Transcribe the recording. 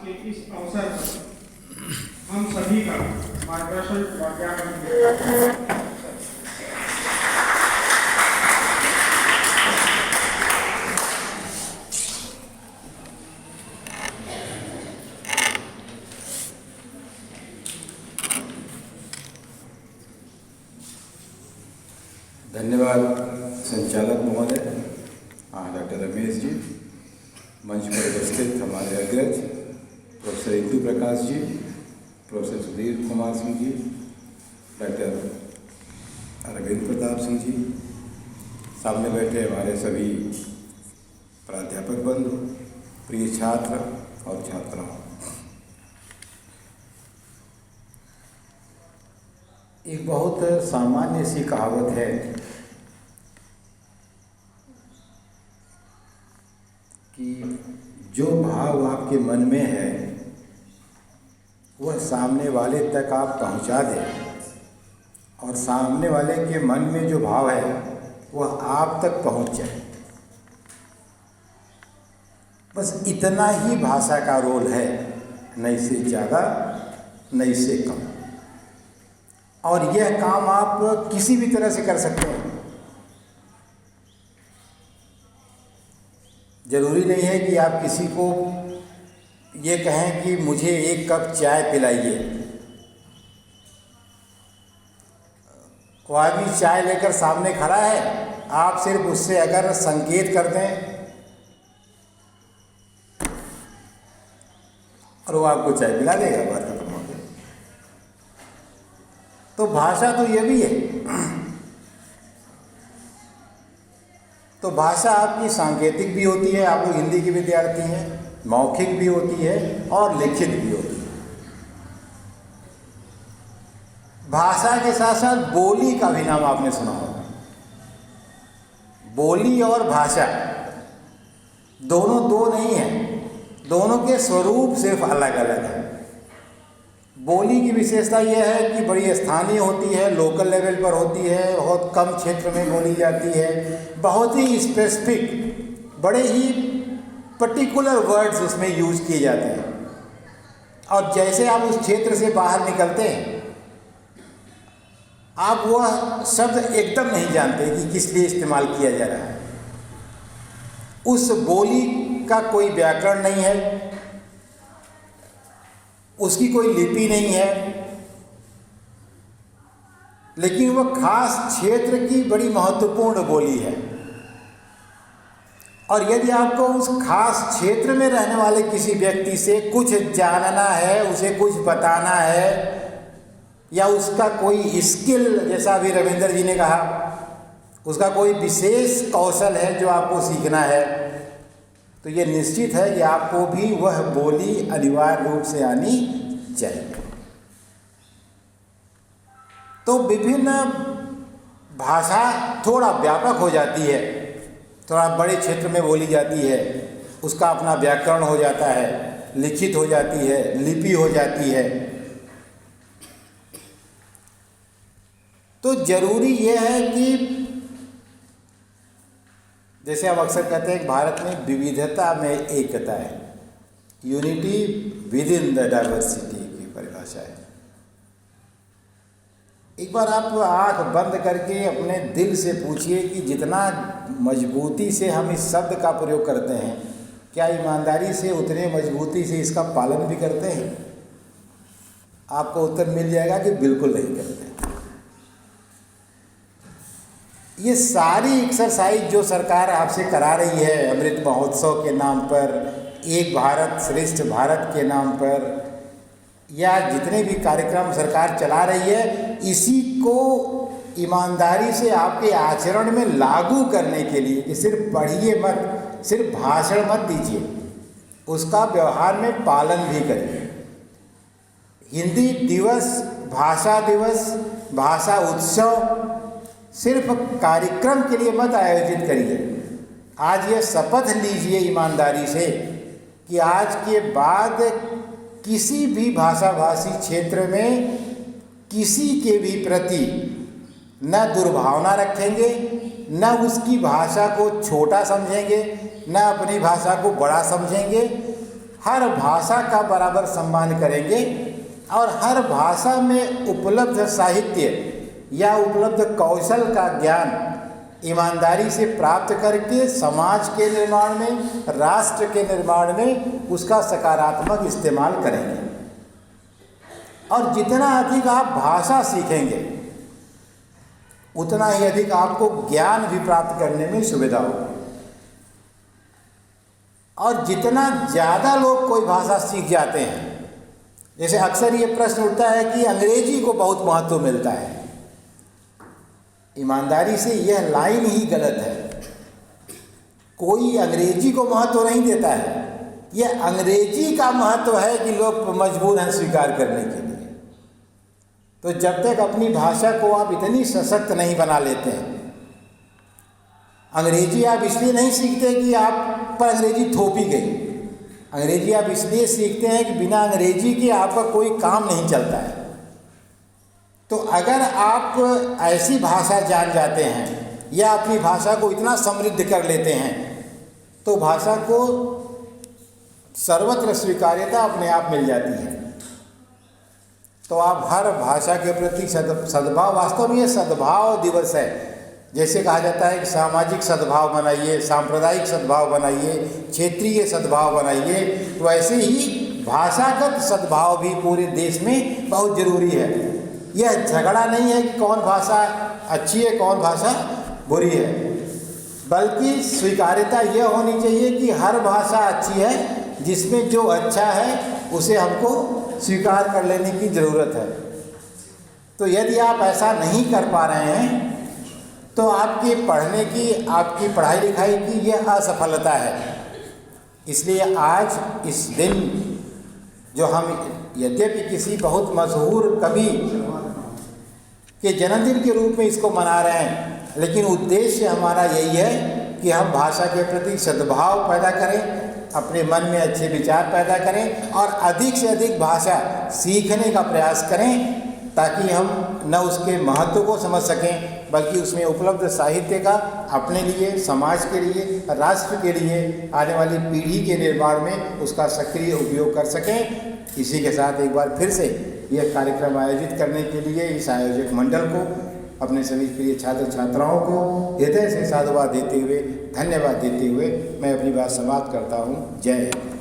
के इस अवसर पर हम सभी का मार्गदर्शन व ज्ञान धन्यवाद संचालक महोदय, डॉक्टर रमेश जी, मंच पर उपस्थित हमारे अग्रज professor Indu Prakash ji, professor Sudhir Kumar Singh ji, doctor Arvind Pratap Singh ji, सामने बैठे हमारे सभी प्राध्यापक बंधु, प्रिय छात्र और छात्राओं। एक बहुत सामान्य सी कहावत है कि जो भाव आपके मन में है वह सामने वाले तक आप पहुंचा दें, और सामने वाले के मन में जो भाव है वह आप तक पहुंच जाए। बस इतना ही भाषा का रोल है, न इससे ज़्यादा न इससे कम। और यह काम आप किसी भी तरह से कर सकते हैं। ज़रूरी नहीं है कि आप किसी को ये कहें कि मुझे एक कप चाय पिलाइए। वो आदमी चाय लेकर सामने खड़ा है, आप सिर्फ उससे अगर संकेत कर दें और वो आपको चाय पिला देगा, बात खत्म हो गई। तो भाषा तो ये भी है। तो भाषा आपकी सांकेतिक भी होती है, आप लोग हिंदी के विद्यार्थी हैं, मौखिक भी होती है और लिखित भी होती है। भाषा के साथ साथ बोली का भी नाम आपने सुना होगा। बोली और भाषा दोनों दो नहीं है, दोनों के स्वरूप सिर्फ अलग अलग है। बोली की विशेषता यह है कि बड़ी स्थानीय होती है, लोकल लेवल पर होती है, बहुत कम क्षेत्र में बोली जाती है, बहुत ही स्पेसिफिक, बड़े ही पर्टिकुलर वर्ड्स उसमें यूज किए जाते हैं। और जैसे आप उस क्षेत्र से बाहर निकलते हैं, आप वह शब्द एकदम नहीं जानते कि किस लिए इस्तेमाल किया जा रहा है। उस बोली का कोई व्याकरण नहीं है, उसकी कोई लिपि नहीं है, लेकिन वह खास क्षेत्र की बड़ी महत्वपूर्ण बोली है। और यदि आपको उस खास क्षेत्र में रहने वाले किसी व्यक्ति से कुछ जानना है, उसे कुछ बताना है, या उसका कोई स्किल, जैसा अभी रविंद्र जी ने कहा, उसका कोई विशेष कौशल है जो आपको सीखना है, तो ये निश्चित है कि आपको भी वह बोली अनिवार्य रूप से आनी चाहिए। तो विभिन्न भाषा थोड़ा व्यापक हो जाती है, थोड़ा बड़े क्षेत्र में बोली जाती है, उसका अपना व्याकरण हो जाता है, लिखित हो जाती है, लिपि हो जाती है। तो जरूरी यह है कि जैसे हम अक्सर कहते हैं कि भारत में विविधता में एकता है, unity with in the diversity की परिभाषा है। एक बार आप आंख बंद करके अपने दिल से पूछिए कि जितना मजबूती से हम इस शब्द का प्रयोग करते हैं, क्या ईमानदारी से उतने मजबूती से इसका पालन भी करते हैं? आपको उत्तर मिल जाएगा कि बिल्कुल नहीं करते। ये सारी एक्सरसाइज जो सरकार आपसे करा रही है अमृत महोत्सव के नाम पर, एक भारत श्रेष्ठ भारत के नाम पर, या जितने भी कार्यक्रम सरकार चला रही है, इसी को ईमानदारी से आपके आचरण में लागू करने के लिए कि सिर्फ पढ़िए मत, सिर्फ भाषण मत दीजिए, उसका व्यवहार में पालन भी करिए। हिंदी दिवस, भाषा दिवस, भाषा उत्सव सिर्फ कार्यक्रम के लिए मत आयोजित करिए। आज ये शपथ लीजिए ईमानदारी से कि आज के बाद किसी भी भाषाभाषी क्षेत्र में किसी के भी प्रति न दुर्भावना रखेंगे, न उसकी भाषा को छोटा समझेंगे, न अपनी भाषा को बड़ा समझेंगे। हर भाषा का बराबर सम्मान करेंगे और हर भाषा में उपलब्ध साहित्य या उपलब्ध कौशल का ज्ञान ईमानदारी से प्राप्त करके समाज के निर्माण में, राष्ट्र के निर्माण में उसका सकारात्मक इस्तेमाल करेंगे। और जितना अधिक आप भाषा सीखेंगे उतना ही अधिक आपको ज्ञान भी प्राप्त करने में सुविधा होगी। और जितना ज़्यादा लोग कोई भाषा सीख जाते हैं, जैसे अक्सर ये प्रश्न उठता है कि अंग्रेजी को बहुत महत्व मिलता है, ईमानदारी से यह लाइन ही गलत है। कोई अंग्रेजी को महत्व नहीं देता है, यह अंग्रेजी का महत्व है कि लोग मजबूर हैं स्वीकार करने के लिए। तो जब तक अपनी भाषा को आप इतनी सशक्त नहीं बना लेते हैं, अंग्रेजी आप इसलिए नहीं सीखते कि आप पर अंग्रेजी थोपी गई, अंग्रेजी आप इसलिए सीखते हैं कि बिना अंग्रेजी के आपका कोई काम नहीं चलता है। तो अगर आप ऐसी भाषा जान जाते हैं या अपनी भाषा को इतना समृद्ध कर लेते हैं तो भाषा को सर्वत्र स्वीकार्यता अपने आप मिल जाती है। तो आप हर भाषा के प्रति सद्भाव, वास्तव में ये सद्भाव दिवस है। जैसे कहा जाता है कि सामाजिक सद्भाव बनाइए, सांप्रदायिक सद्भाव बनाइए, क्षेत्रीय सद्भाव बनाइए, तो ऐसे ही भाषागत सद्भाव भी पूरे देश में बहुत ज़रूरी है। यह झगड़ा नहीं है कि कौन भाषा अच्छी है कौन भाषा बुरी है, बल्कि स्वीकार्यता यह होनी चाहिए कि हर भाषा अच्छी है, जिसमें जो अच्छा है उसे हमको स्वीकार कर लेने की ज़रूरत है। तो यदि आप ऐसा नहीं कर पा रहे हैं तो आपकी पढ़ने की, आपकी पढ़ाई लिखाई की यह असफलता है। इसलिए आज इस दिन जो हम यद्यपि किसी बहुत मशहूर कवि के जन्मदिन के रूप में इसको मना रहे हैं, लेकिन उद्देश्य हमारा यही है कि हम भाषा के प्रति सद्भाव पैदा करें, अपने मन में अच्छे विचार पैदा करें और अधिक से अधिक भाषा सीखने का प्रयास करें, ताकि हम न उसके महत्व को समझ सकें बल्कि उसमें उपलब्ध साहित्य का अपने लिए, समाज के लिए, राष्ट्र के लिए, आने वाली पीढ़ी के निर्माण में उसका सक्रिय उपयोग कर सकें। इसी के साथ एक बार फिर से यह कार्यक्रम आयोजित करने के लिए इस आयोजक मंडल को, अपने सभी प्रिय छात्र छात्राओं को हृदय से साधुवाद देते हुए, धन्यवाद देते हुए मैं अपनी बात समाप्त करता हूँ। जय हिंद।